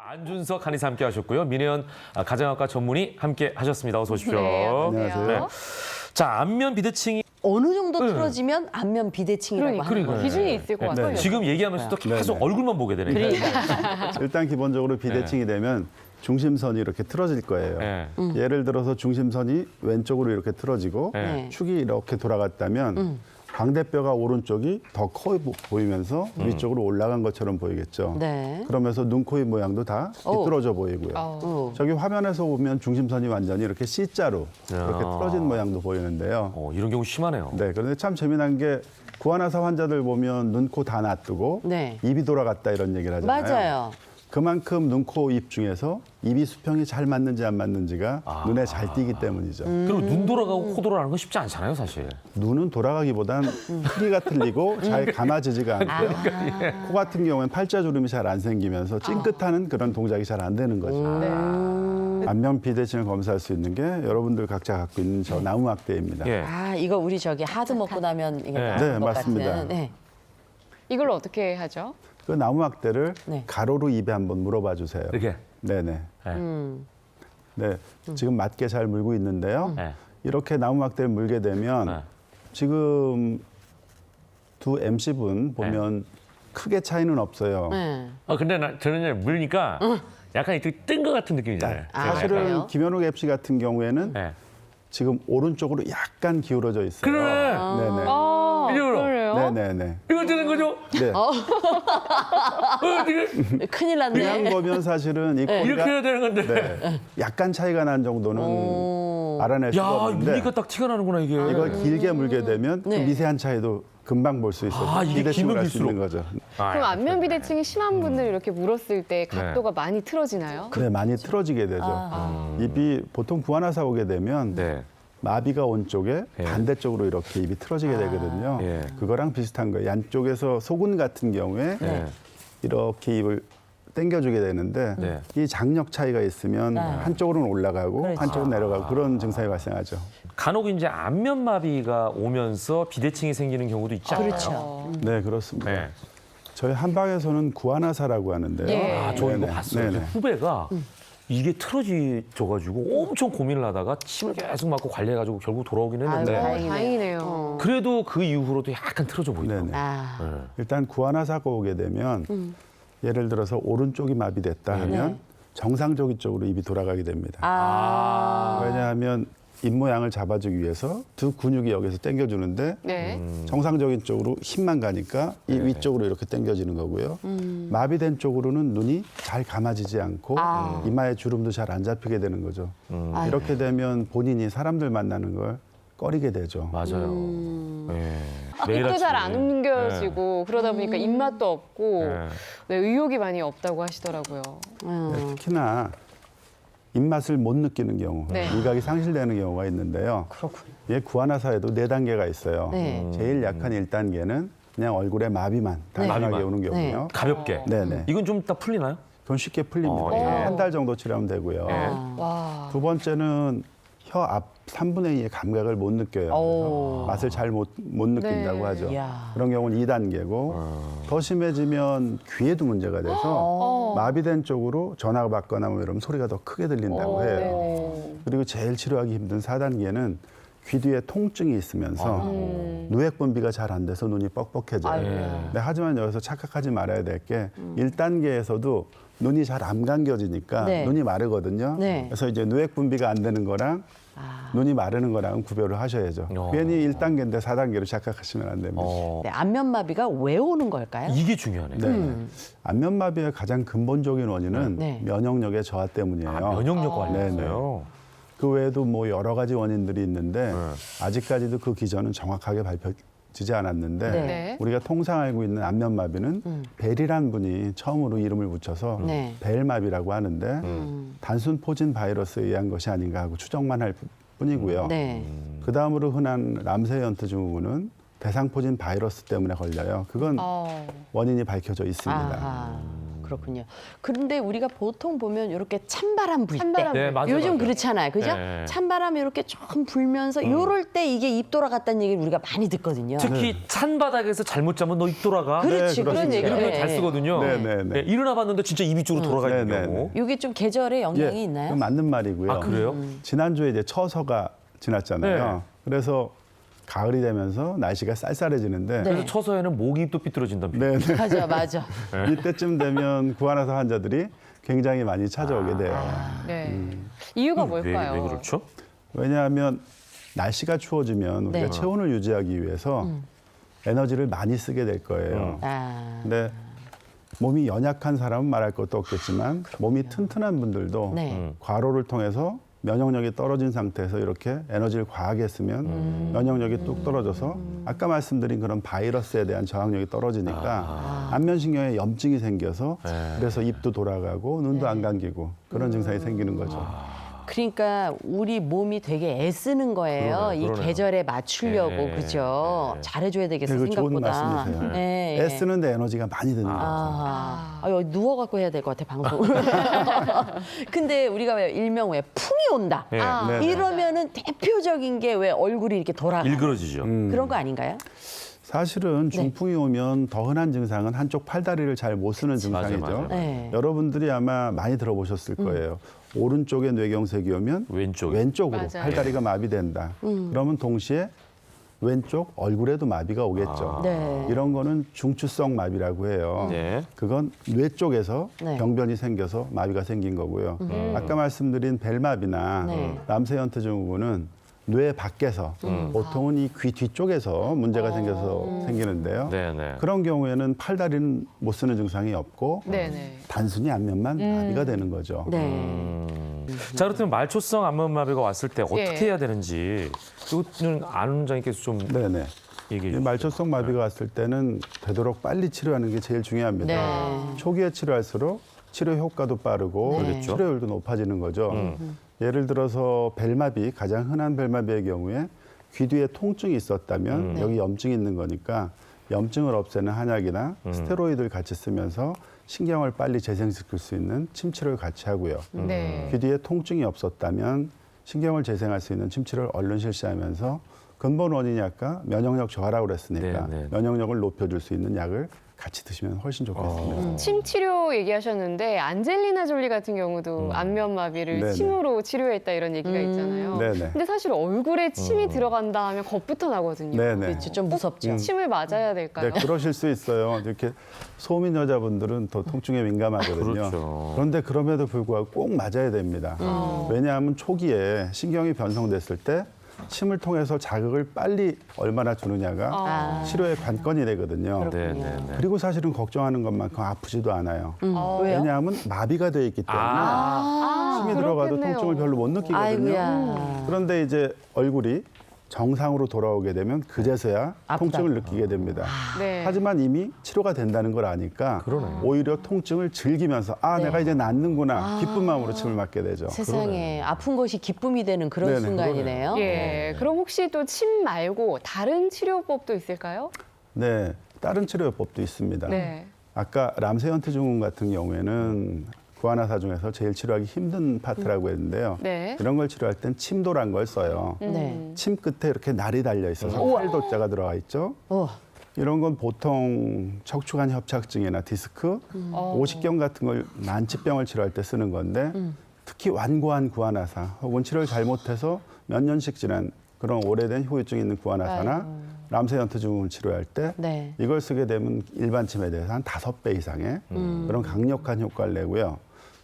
안준석 한의사 함께 하셨고요. 민혜연 가정학과 전문의 함께 하셨습니다. 어서 오십시오. 네, 안녕하세요. 네. 자, 안면 비대칭이 어느 정도 틀어지면 안면 비대칭이라고 하는 거예요. 기준이 있을 것 같아요. 지금 얘기하면서도 계속 네. 얼굴만 보게 되네요. 일단 기본적으로 비대칭이 되면 중심선이 이렇게 틀어질 거예요. 네. 예를 들어서 중심선이 왼쪽으로 이렇게 틀어지고 네. 축이 이렇게 돌아갔다면 광대뼈가 오른쪽이 더 커 보이면서 위쪽으로 올라간 것처럼 보이겠죠. 네. 그러면서 눈, 코, 입 모양도 다 삐뚤어져 보이고요. 저기 화면에서 보면 중심선이 완전히 이렇게 C자로 이렇게 틀어진 모양도 보이는데요. 이런 경우 심하네요. 네, 그런데 참 재미난 게 구안화사 환자들 보면 눈, 코 다 놔두고 네. 입이 돌아갔다 이런 얘기를 하잖아요. 맞아요. 그만큼 눈, 코, 입 중에서 입이 수평이 잘 맞는지 안 맞는지가 눈에 잘 띄기 때문이죠. 그리고 눈 돌아가고 코 돌아가는 건 쉽지 않잖아요, 사실. 눈은 돌아가기보단 크기가 틀리고 잘 감아지지가 않고요. 코 같은 경우에는 팔자주름이 잘 안 생기면서 찡긋하는 그런 동작이 잘 안 되는 거죠. 안면 비대칭을 검사할 수 있는 게 여러분들 각자 갖고 있는 저 나무막대입니다. 예. 아, 이거 우리 저기 하드 먹고 나면 이게 네. 나은 네, 것 맞습니다. 같은. 네. 이걸 어떻게 하죠? 그 나무막대를 네. 가로로 입에 한번 물어봐 주세요. 이렇게. 네네. 네. 네, 지금 맞게 잘 물고 있는데요. 네. 이렇게 나무막대를 물게 되면 네. 지금 두 MC분 보면 크게 차이는 없어요. 네. 근데 저는 물니까 약간 이렇게 뜬 것 같은 느낌이잖아요. 아, 사실은 그래요? 김현욱 MC 같은 경우에는 네. 지금 오른쪽으로 약간 기울어져 있어요. 그래. 네네. 이쪽으로. 그래요? 네네네. 이거 되는 거죠? 네. 지금 큰일 났네. 그냥 보면 사실은 이 이렇게 꼬리가 해야 되는 건데. 네, 약간 차이가 난 정도는 알아낼 수가 야, 없는데 물니까 딱 티가 나는구나, 이게. 이걸 길게 물게 되면 그 네. 미세한 차이도 금방 볼 수 있어서 이게 비대칭을 기면 할 수 있는 거죠. 그럼 안면 비대칭이 심한 분들 이렇게 물었을 때 각도가 많이 틀어지나요? 네, 많이 틀어지게 되죠. 입이 보통 구안화사 오게 되면 네. 마비가 온 쪽에 예. 반대쪽으로 이렇게 입이 틀어지게 되거든요. 예. 그거랑 비슷한 거예요. 양쪽에서 소근 같은 경우에 네. 이렇게 입을 당겨주게 되는데 네. 이 장력 차이가 있으면 한쪽으로는 올라가고 그렇죠. 한쪽으로 내려가고 그런 증상이 발생하죠. 간혹 이제 안면마비가 오면서 비대칭이 생기는 경우도 있지 않나요? 그렇죠. 네, 그렇습니다. 네. 저희 한방에서는 구안화사라고 하는데요. 예. 저 이거 네네. 봤어요. 네네. 후배가 이게 틀어져가지고 엄청 고민을 하다가 침을 계속 맞고 관리해가지고 결국 돌아오긴 했는데 아유, 다행이네요. 그래도 그 이후로도 약간 틀어져 보이더라고요. 네네. 아, 일단 구안화사가 오게 되면 예를 들어서 오른쪽이 마비됐다 하면 네. 정상적인 쪽으로 입이 돌아가게 됩니다. 왜냐하면 입 모양을 잡아주기 위해서 두 근육이 여기서 당겨주는데 네. 정상적인 쪽으로 힘만 가니까 이 위쪽으로 이렇게 당겨지는 거고요. 마비된 쪽으로는 눈이 잘 감아지지 않고 이마에 주름도 잘 안 잡히게 되는 거죠. 이렇게 되면 본인이 사람들 만나는 걸 꺼리게 되죠. 맞아요. 예. 매일 입도 잘 아침에. 안 움겨지고 그러다 보니까 입맛도 없고 네. 네, 의욕이 많이 없다고 하시더라고요. 네, 특히나 입맛을 못 느끼는 경우, 네. 미각이 상실되는 경우가 있는데요. 그렇군요. 예, 구안화사에도 4단계가 있어요. 네. 제일 약한 1단계는 그냥 얼굴에 마비만 단순하게 마비만. 오는 경우요. 가볍게. 네네. 이건 좀 이따 풀리나요? 그건 쉽게 풀립니다. 예. 한 달 정도 치료하면 되고요. 와. 두 번째는 혀 앞 3분의 2의 감각을 못 느껴요. 그래서 맛을 잘 못 느낀다고 네. 하죠. 이야. 그런 경우는 2단계고 더 심해지면 귀에도 문제가 돼서 마비된 쪽으로 전화가 받거나 뭐 이러면 소리가 더 크게 들린다고 해요. 네네. 그리고 제일 치료하기 힘든 4단계는 귀 뒤에 통증이 있으면서 누액 분비가 잘 안 돼서 눈이 뻑뻑해져요. 근데 하지만 여기서 착각하지 말아야 될 게 1단계에서도 눈이 잘 안 감겨지니까 네. 눈이 마르거든요. 네. 그래서 이제 누액 분비가 안 되는 거랑 눈이 마르는 거랑은 구별을 하셔야죠. 괜히 1단계인데 4단계로 착각하시면 안 됩니다. 네, 안면마비가 왜 오는 걸까요? 이게 중요하네요. 네. 안면마비의 가장 근본적인 원인은 네. 면역력의 저하 때문이에요. 면역력 관리였어요. 그 외에도 뭐 여러 가지 원인들이 있는데 아직까지도 그 기전은 정확하게 밝혀지지 않았는데 네. 우리가 통상 알고 있는 안면마비는 벨이란 분이 처음으로 이름을 붙여서 네. 벨마비라고 하는데 단순 포진 바이러스에 의한 것이 아닌가 하고 추정만 할 뿐이고요. 네. 그 다음으로 흔한 람세연트 증후군은 대상포진 바이러스 때문에 걸려요. 그건 원인이 밝혀져 있습니다. 아하. 그렇군요. 그런데 우리가 보통 보면 이렇게 찬바람 불 때, 찬바람 네, 맞아요, 요즘 맞아요. 그렇잖아요, 그죠? 네. 찬바람이 이렇게 조금 불면서 이럴 때 이게 입 돌아갔다는 얘기를 우리가 많이 듣거든요. 특히 찬 바닥에서 잘못 자면 너 입 돌아가. 그렇지, 네, 그런 그렇습니다. 얘기. 이런 거 잘 쓰거든요. 네, 네, 네. 일어나 봤는데 진짜 입이 쪽으로 돌아가 있는 네, 네, 경우. 이게 좀 계절에 영향이 있나요? 그건 맞는 말이고요. 아, 그래요? 지난주에 이제 처서가 지났잖아요. 네. 그래서 가을이 되면서 날씨가 쌀쌀해지는데 네. 그래서 처서에는 목이 입도 삐뚤어진다는 표현. 네, 네. 맞아. 이때쯤 되면 구안화사 환자들이 굉장히 많이 찾아오게 돼요. 네. 이유가 뭘까요? 왜 그렇죠? 왜냐하면 날씨가 추워지면 우리가 네. 체온을 유지하기 위해서 에너지를 많이 쓰게 될 거예요. 아, 근데 몸이 연약한 사람은 말할 것도 없겠지만 몸이 튼튼한 분들도 네. 과로를 통해서 면역력이 떨어진 상태에서 이렇게 에너지를 과하게 쓰면 면역력이 뚝 떨어져서 아까 말씀드린 그런 바이러스에 대한 저항력이 떨어지니까 안면신경에 염증이 생겨서 그래서 입도 돌아가고 눈도 안 감기고 그런 증상이 생기는 거죠. 그러니까 우리 몸이 되게 애쓰는 거예요. 그러네요. 이 계절에 맞추려고, 네. 그죠? 네. 잘해줘야 되겠어, 그리고 좋은 생각보다. 말씀이세요. 네. 애쓰는데 에너지가 많이 드는 거죠. 여기 누워갖고 해야 될 것 같아, 방송. 근데 우리가 왜 일명 왜 풍이 온다. 네. 네, 네. 이러면은 대표적인 게 왜 얼굴이 이렇게 돌아가. 일그러지죠. 그런 거 아닌가요? 사실은 중풍이 오면 더 흔한 증상은 한쪽 팔다리를 잘 못 쓰는 증상이죠. 맞아요. 네. 여러분들이 아마 많이 들어보셨을 거예요. 오른쪽에 뇌경색이 오면 왼쪽에. 왼쪽으로 맞아요. 팔다리가 마비된다. 그러면 동시에 왼쪽 얼굴에도 마비가 오겠죠. 네. 이런 거는 중추성 마비라고 해요. 네. 그건 뇌 쪽에서 네. 병변이 생겨서 마비가 생긴 거고요. 아까 말씀드린 벨마비나 네. 람세현트 증후군은 뇌 밖에서 보통은 이 귀 뒤쪽에서 문제가 생겨서 생기는데요. 네네. 그런 경우에는 팔다리는 못 쓰는 증상이 없고 네네. 단순히 안면만 마비가 되는 거죠. 네. 자, 그렇다면 말초성 안면마비가 왔을 때 어떻게 예. 해야 되는지 이거는 안 원장님께서 좀 네네. 얘기해 이 주세요. 말초성 마비가 왔을 때는 되도록 빨리 치료하는 게 제일 중요합니다. 네. 초기에 치료할수록 치료 효과도 빠르고 네. 치료율도 높아지는 거죠. 예를 들어서 벨마비, 가장 흔한 벨마비의 경우에 귀 뒤에 통증이 있었다면 여기 염증이 있는 거니까 염증을 없애는 한약이나 스테로이드를 같이 쓰면서 신경을 빨리 재생시킬 수 있는 침치료를 같이 하고요. 네. 귀 뒤에 통증이 없었다면 신경을 재생할 수 있는 침치료를 얼른 실시하면서 근본 원인이 아까 면역력 저하라고 그랬으니까 네, 네. 면역력을 높여줄 수 있는 약을 같이 드시면 훨씬 좋겠습니다. 침 치료 얘기하셨는데 안젤리나 졸리 같은 경우도 안면 마비를 네네. 침으로 치료했다 이런 얘기가 있잖아요. 네네. 근데 사실 얼굴에 침이 들어간다 하면 겁부터 나거든요. 네네. 그렇죠. 좀 무섭죠. 침을 맞아야 될까요? 네, 그러실 수 있어요. 이렇게 소민 여자분들은 더 통증에 민감하거든요. 그렇죠. 그런데 그럼에도 불구하고 꼭 맞아야 됩니다. 왜냐하면 초기에 신경이 변성됐을 때 침을 통해서 자극을 빨리 얼마나 주느냐가 치료의 관건이 되거든요. 그렇군요. 네네네. 그리고 사실은 걱정하는 것만큼 아프지도 않아요. 왜요? 왜냐하면 마비가 되어 있기 때문에 침이 들어가도 그렇겠네요. 통증을 별로 못 느끼거든요. 아이고야. 그런데 이제 얼굴이 정상으로 돌아오게 되면 그제서야 아프다. 통증을 느끼게 됩니다. 네. 하지만 이미 치료가 된다는 걸 아니까 오히려 통증을 즐기면서 네. 내가 이제 낫는구나 기쁜 마음으로 침을 맞게 되죠. 세상에 아픈 것이 기쁨이 되는 그런 네네, 순간이네요. 예. 그럼 혹시 또 침 말고 다른 치료법도 있을까요? 네, 다른 치료법도 있습니다. 네. 아까 람세현트 증후군 같은 경우에는 구안화사 중에서 제일 치료하기 힘든 파트라고 했는데요. 네. 이런 걸 치료할 땐 침도란 걸 써요. 네. 침 끝에 이렇게 날이 달려 있어서 활도자가 들어가 있죠. 이런 건 보통 척추관 협착증이나 디스크, 오십견 같은 걸 난치병을 치료할 때 쓰는 건데 특히 완고한 구안화사 혹은 치료를 잘못해서 몇 년씩 지난 그런 오래된 후유증이 있는 구안화사나 람세현트 증후군 치료할 때 네. 이걸 쓰게 되면 일반 침에 대해서 한 5배 이상의 그런 강력한 효과를 내고요.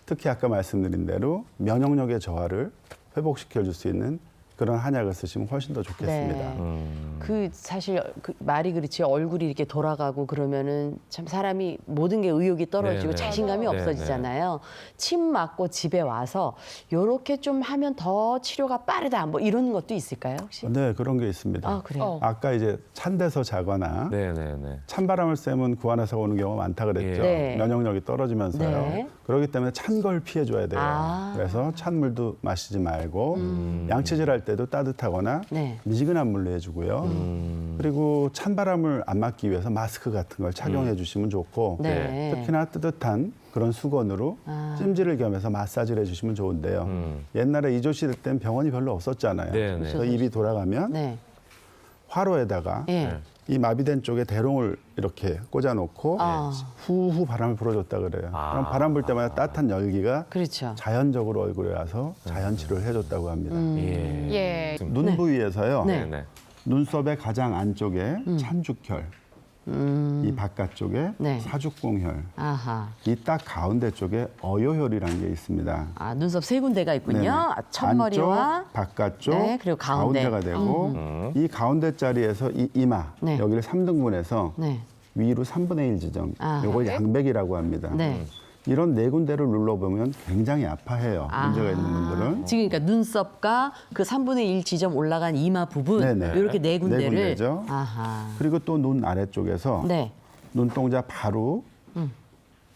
특히 아까 말씀드린 대로 면역력의 저하를 회복시켜 줄 수 있는 그런 한약을 쓰시면 훨씬 더 좋겠습니다. 네. 그 사실 그 말이 그렇지 얼굴이 이렇게 돌아가고 그러면은 참 사람이 모든 게 의욕이 떨어지고 네네. 자신감이 네네. 없어지잖아요. 침 맞고 집에 와서 요렇게 좀 하면 더 치료가 빠르다 뭐 이런 것도 있을까요 혹시? 네, 그런 게 있습니다. 아 그래요. 아까 이제 찬 데서 자거나 네네네. 찬바람을 쐬면 구안화사가 오는 경우가 많다 그랬죠. 네. 면역력이 떨어지면서요. 네. 그렇기 때문에 찬 걸 피해줘야 돼요. 아. 그래서 찬물도 마시지 말고 양치질 할 때 때도 따뜻하거나 네. 미지근한 물로 해주고요. 그리고 찬바람을 안 맞기 위해서 마스크 같은 걸 착용해 주시면 좋고 네. 특히나 따뜻한 그런 수건으로 찜질을 겸해서 마사지를 해주시면 좋은데요. 옛날에 이조실 때는 병원이 별로 없었잖아요. 네, 네. 그래서 입이 돌아가면 네. 화로에다가 예. 이 마비된 쪽에 대롱을 이렇게 꽂아놓고 아. 후후 바람을 불어줬다 그래요. 그럼 바람 불 때마다 따뜻한 열기가 그렇죠. 자연적으로 얼굴에 와서 자연 치료를 해줬다고 합니다. 예. 예. 눈 부위에서요. 네. 네. 눈썹의 가장 안쪽에 찬죽혈, 이 바깥쪽에 네. 사죽공혈, 아하. 이 딱 가운데 쪽에 어요혈이라는 게 있습니다. 아, 눈썹 세 군데가 있군요. 네네. 아, 첫머리와 안쪽, 바깥쪽, 네, 그리고 가운데. 가운데가 되고 이 가운데 자리에서 이 이마 네. 여기를 3등분해서 네. 위로 3분의 1 지점, 아. 이걸 양백이라고 합니다. 네. 이런 네 군데를 눌러보면 굉장히 아파해요. 문제가 있는 분들은. 지금 그러니까 눈썹과 그 3분의 1 지점 올라간 이마 부분 네네. 이렇게 네 군데를 군데죠. 아하. 그리고 또 눈 아래쪽에서 네. 눈동자 바로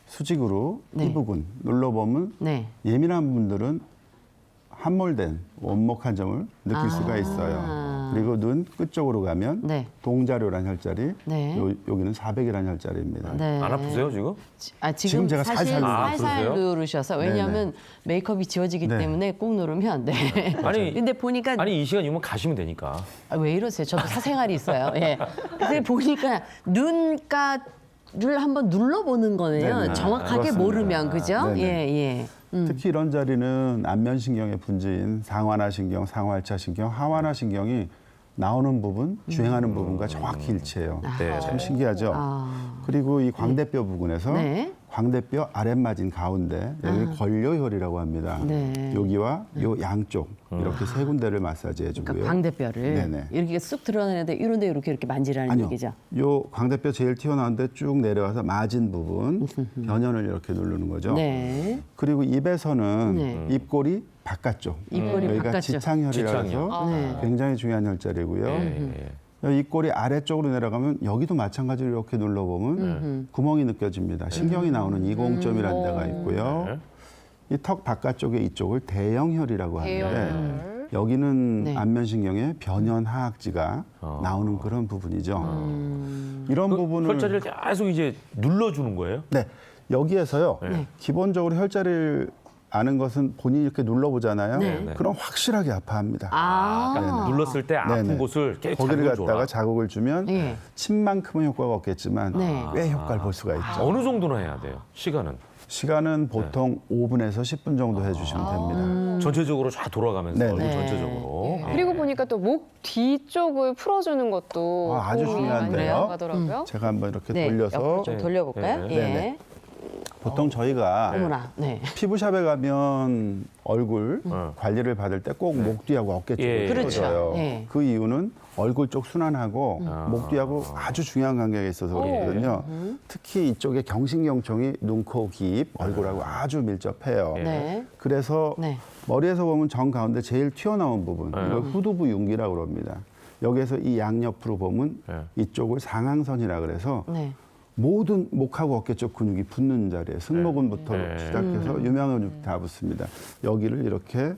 수직으로 네. 이 부분 눌러보면 네. 예민한 분들은 함몰된 원목한 점을 느낄 수가 있어요. 그리고 눈 끝쪽으로 가면 네. 동자료란 혈자리, 네. 여기는 사백이란 혈자리입니다. 네. 안 아프세요 지금? 아, 지금 제가 사실 살살 누르세요? 살살 누르셔서 왜냐하면 메이크업이 지워지기 네. 때문에 꼭 누르면 안 돼. 아니, 근데 보니까 아니 이 시간이면 가시면 되니까. 아, 왜 이러세요? 저도 사생활이 있어요. 예. 근데 보니까 눈가를 한번 눌러보는 거네요. 네네. 정확하게 그렇습니다. 모르면 그죠? 네네. 예, 예. 특히 이런 자리는 안면신경의 분지인 상완하신경, 상활차신경, 하완하신경이 나오는 부분, 주행하는 부분과 정확히 일치해요. 네. 참 신기하죠. 그리고 이 광대뼈 부분에서 네. 광대뼈 아랫마진 가운데 여기 권료혈이라고 합니다. 네. 여기와 요 양쪽 이렇게 세 군데를 마사지해 주고요. 그러니까 광대뼈를 네네. 이렇게 쑥 드러나는데 이런데 이렇게 만지라는 아니요. 얘기죠. 요 광대뼈 제일 튀어나온데 쭉 내려와서 마진 부분, 변연을 이렇게 누르는 거죠. 네. 그리고 입에서는 네. 입꼬리 바깥쪽, 입꼬리 여기가 바깥쪽. 지창혈이라서 지창혈. 네. 굉장히 중요한 혈자리고요. 예. 입꼬리 아래쪽으로 내려가면 여기도 마찬가지로 이렇게 눌러보면 구멍이 느껴집니다. 신경이 나오는 이공점이라는 데가 있고요. 네. 이 턱 바깥쪽에 이쪽을 대형혈이라고 하는데 대형혈. 여기는 네. 안면신경의 변연 하악지가 나오는 그런 부분이죠. 이런 부분을 혈자리를 계속 이제 눌러주는 거예요? 네 여기에서요 네. 기본적으로 혈자리를 아는 것은 본인이 이렇게 눌러보잖아요. 네. 그럼 확실하게 아파합니다. 아. 눌렀을 때 아픈 네네. 곳을 계속 거기를 자극을 갖다가 줘라. 자극을 주면 예. 침만큼은 효과가 없겠지만 네. 꽤 효과를 볼 수가 있죠. 어느 정도나 해야 돼요? 시간은? 시간은 보통 5분에서 10분 정도 해주시면 됩니다. 전체적으로 쫙 돌아가면서 네. 얼굴 네. 전체적으로. 예. 그리고 보니까 또 목 뒤쪽을 풀어주는 것도 아, 아주 도움이 많이 중요한데요. 되더라고요. 제가 한번 이렇게 네. 돌려서 옆으로 좀 돌려볼까요? 네. 예. 네네. 보통 저희가 어머나. 네. 피부샵에 가면 얼굴 음. 관리를 받을 때 꼭 목 뒤하고 어깨 쪽을 예. 그렇죠. 풀어줘요. 예. 그 이유는 얼굴 쪽 순환하고 목 뒤하고 아주 중요한 관계가 있어서 그렇거든요. 특히 이쪽에 경신경총이 눈, 코, 귀, 입, 얼굴하고 아주 밀접해요. 예. 네. 그래서 네. 머리에서 보면 정 가운데 제일 튀어나온 부분, 이걸 후두부 윤기라고 그럽니다. 여기에서 이 양옆으로 보면 네. 이쪽을 상항선이라 그래서 네. 모든 목하고 어깨 쪽 근육이 붙는 자리에 승모근부터 네. 시작해서 유명한 근육 다 붙습니다. 여기를 이렇게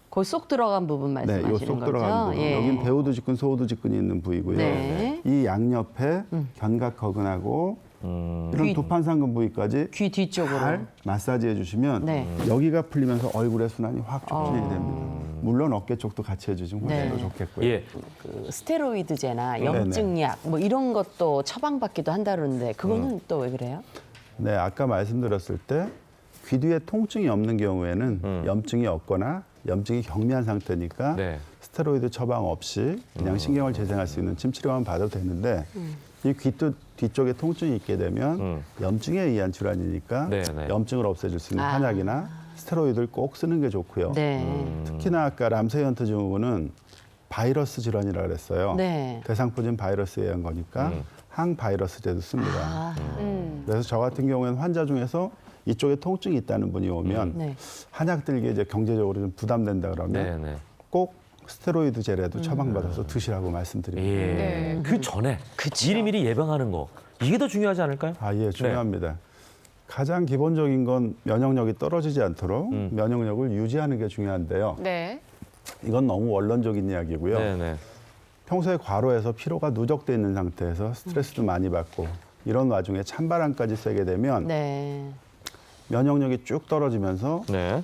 거기 쏙 들어간 부분 네, 말씀하시는 요 쏙 거죠? 들어가는 부분. 예. 여긴 배우두직근, 소우두직근이 있는 부위고요. 네. 이 양옆에 견갑허근하고 이런 귀- 두판상근 부위까지 귀 뒤쪽으로. 잘 마사지해 주시면 네. 여기가 풀리면서 얼굴의 순환이 확 촉진이 됩니다. 물론 어깨 쪽도 같이 해주시면 훨씬 네. 더 좋겠고요. 예. 그 스테로이드제나 염증약 뭐 이런 것도 처방받기도 한다는데 그거는 또 왜 그래요? 네, 아까 말씀드렸을 때 귀 뒤에 통증이 없는 경우에는 염증이 없거나 염증이 경미한 상태니까 네. 스테로이드 처방 없이 그냥 신경을 재생할 수 있는 침 치료만 받아도 되는데 이 귀 뒤쪽에 통증이 있게 되면 염증에 의한 질환이니까 네, 네. 염증을 없애줄 수 있는 한약이나 스테로이드를 꼭 쓰는 게 좋고요. 네. 특히나 아까 람세이언트 증후군은 바이러스 질환이라 그랬어요. 네. 대상포진 바이러스에 의한 거니까 항바이러스제도 씁니다. 아, 그래서 저 같은 경우에는 환자 중에서 이쪽에 통증이 있다는 분이 오면 네. 한약 들기에 이제 경제적으로 좀 부담된다 그러면 네, 네. 꼭 스테로이드 제라도 처방받아서 드시라고 말씀드립니다. 예. 네. 그 전에 미리미리 예방하는 거 이게 더 중요하지 않을까요? 아, 예, 중요합니다. 가장 기본적인 건 면역력이 떨어지지 않도록 면역력을 유지하는 게 중요한데요. 네. 이건 너무 원론적인 이야기고요. 네네. 평소에 과로해서 피로가 누적돼 있는 상태에서 스트레스도 많이 받고 이런 와중에 찬바람까지 쐬게 되면 네. 면역력이 쭉 떨어지면서 네.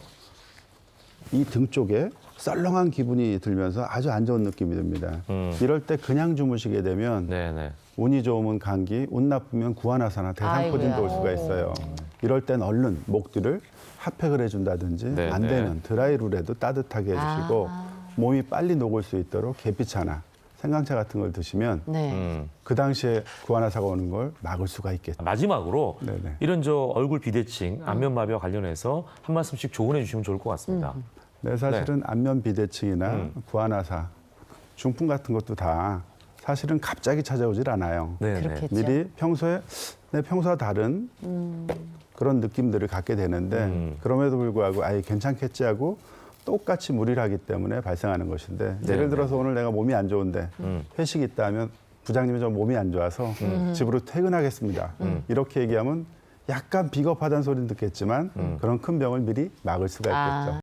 이 등 쪽에 썰렁한 기분이 들면서 아주 안 좋은 느낌이 듭니다. 이럴 때 그냥 주무시게 되면 네네. 운이 좋으면 감기, 운 나쁘면 구안화사나 대상포진도 올 수가 있어요. 이럴 땐 얼른 목 뒤를 핫팩을 해준다든지 네, 안 네. 되면 드라이룰에도 따뜻하게 해주시고 몸이 빨리 녹을 수 있도록 계피차나 생강차 같은 걸 드시면 네. 그 당시에 구안화사가 오는 걸 막을 수가 있겠죠. 마지막으로 네네. 이런 얼굴 비대칭, 안면마비와 관련해서 한 말씀씩 조언해 주시면 좋을 것 같습니다. 네, 사실은 안면 비대칭이나 구안화사, 중풍 같은 것도 다 사실은 갑자기 찾아오질 않아요. 네네. 그렇겠죠. 미리 평소에 내 평소와 다른 그런 느낌들을 갖게 되는데 그럼에도 불구하고 아예 괜찮겠지 하고 똑같이 무리를 하기 때문에 발생하는 것인데 예를 들어서 오늘 내가 몸이 안 좋은데 회식이 있다 하면 부장님이 좀 몸이 안 좋아서 집으로 퇴근하겠습니다. 이렇게 얘기하면 약간 비겁하다는 소리는 듣겠지만 그런 큰 병을 미리 막을 수가 있겠죠.